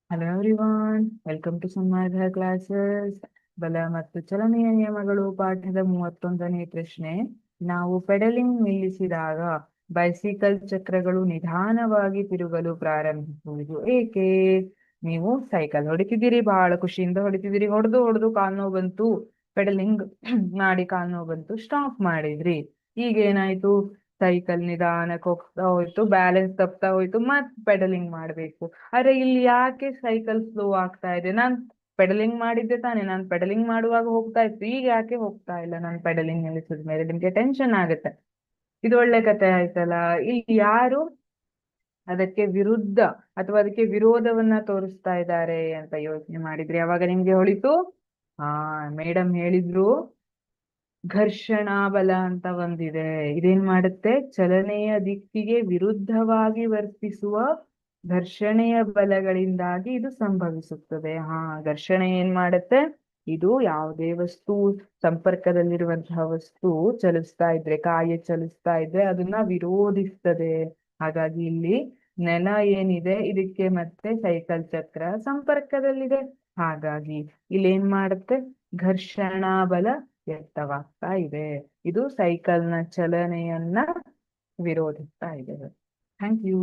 Hello everyone, welcome to Sanmarga classes. ಬಲ ಮತ್ತು ಚಲನೆಯ ನಿಯಮಗಳು ಪಾಠದ 31ನೇ ಪ್ರಶ್ನೆ. ನಾವು ಪೆಡಲಿಂಗ್ ನಿಲ್ಲಿಸಿದಾಗ ಬೈಸಿಕಲ್ ಚಕ್ರಗಳು ನಿಧಾನವಾಗಿ ತಿರುಗಲು ಪ್ರಾರಂಭಿಸುವುದು ಏಕೆ? ನೀವು ಸೈಕಲ್ ಹೊಡಿತಿದ್ದೀರಿ, ಬಹಳ ಖುಷಿಯಿಂದ ಹೊಡಿತಿದ್ದೀರಿ, ಹೊಡೆದು ಹೊಡೆದು ಕಾಲ್ ನೋವು ಬಂತು, ಪೆಡಲಿಂಗ್ ಮಾಡಿ ಕಾಲ್ ನೋವು ಬಂತು, ಸ್ಟಾಪ್ ಮಾಡಿದ್ರಿ. ಈಗ ಏನಾಯ್ತು? ಸೈಕಲ್ ನಿಧಾನಕ್ಕೆ ಹೋಗ್ತಾ ಹೋಯ್ತು, ಬ್ಯಾಲೆನ್ಸ್ ತಪ್ತಾ ಹೋಯ್ತು, ಮತ್ ಪೆಡಲಿಂಗ್ ಮಾಡ್ಬೇಕು. ಅರೆ ಇಲ್ಲಿ ಯಾಕೆ ಸೈಕಲ್ ಸ್ಲೋ ಆಗ್ತಾ ಇದೆ? ನಾನ್ ಪೆಡಲಿಂಗ್ ಮಾಡಿದ್ದೆ ತಾನೆ, ನಾನ್ ಪೆಡಲಿಂಗ್ ಮಾಡುವಾಗ ಹೋಗ್ತಾ ಇತ್ತು, ಈಗ ಯಾಕೆ ಹೋಗ್ತಾ ಇಲ್ಲ? ನಾನು ಪೆಡಲಿಂಗ್ ನಿಲ್ಲಿಸಿದ ಮೇಲೆ ನಿಮ್ಗೆ ಟೆನ್ಷನ್ ಆಗುತ್ತೆ. ಇದು ಒಳ್ಳೆ ಕತೆ ಆಯ್ತಲ್ಲ. ಇಲ್ಲಿ ಯಾರು ಅದಕ್ಕೆ ವಿರುದ್ಧ ಅಥವಾ ಅದಕ್ಕೆ ವಿರೋಧವನ್ನ ತೋರಿಸ್ತಾ ಇದ್ದಾರೆ ಅಂತ ಯೋಚನೆ ಮಾಡಿದ್ರಿ? ಅವಾಗ ನಿಮ್ಗೆ ಹೊಳಿತು, ಹಾ, ಮೇಡಮ್ ಹೇಳಿದ್ರು ಘರ್ಷಣಾ ಬಲ ಅಂತ ಒಂದಿದೆ. ಇದೇನ್ ಮಾಡುತ್ತೆ? ಚಲನೆಯ ದಿಕ್ಕಿಗೆ ವಿರುದ್ಧವಾಗಿ ವರ್ತಿಸುವ ಘರ್ಷಣೆಯ ಬಲಗಳಿಂದಾಗಿ ಇದು ಸಂಭವಿಸುತ್ತದೆ. ಘರ್ಷಣೆ ಏನ್ ಮಾಡುತ್ತೆ? ಇದು ಯಾವುದೇ ವಸ್ತು ಸಂಪರ್ಕದಲ್ಲಿರುವಂತಹ ವಸ್ತು ಚಲಿಸ್ತಾ ಇದ್ರೆ, ಕಾಯಿ ಚಲಿಸ್ತಾ ಇದ್ರೆ ಅದನ್ನ ವಿರೋಧಿಸ್ತದೆ. ಹಾಗಾಗಿ ಇಲ್ಲಿ ನೆಲ ಏನಿದೆ ಇದಕ್ಕೆ ಮತ್ತೆ ಸೈಕಲ್ ಚಕ್ರ ಸಂಪರ್ಕದಲ್ಲಿದೆ. ಹಾಗಾಗಿ ಇಲ್ಲಿ ಏನ್ ಮಾಡುತ್ತೆ? ಘರ್ಷಣಾ ಬಲ ವ್ಯಕ್ತವಾಗ್ತಾ ಇದೆ. ಇದು ಸೈಕಲ್ನ ಚಲನೆಯನ್ನ ವಿರೋಧಿಸ್ತಾ ಇದೆ. Thank you.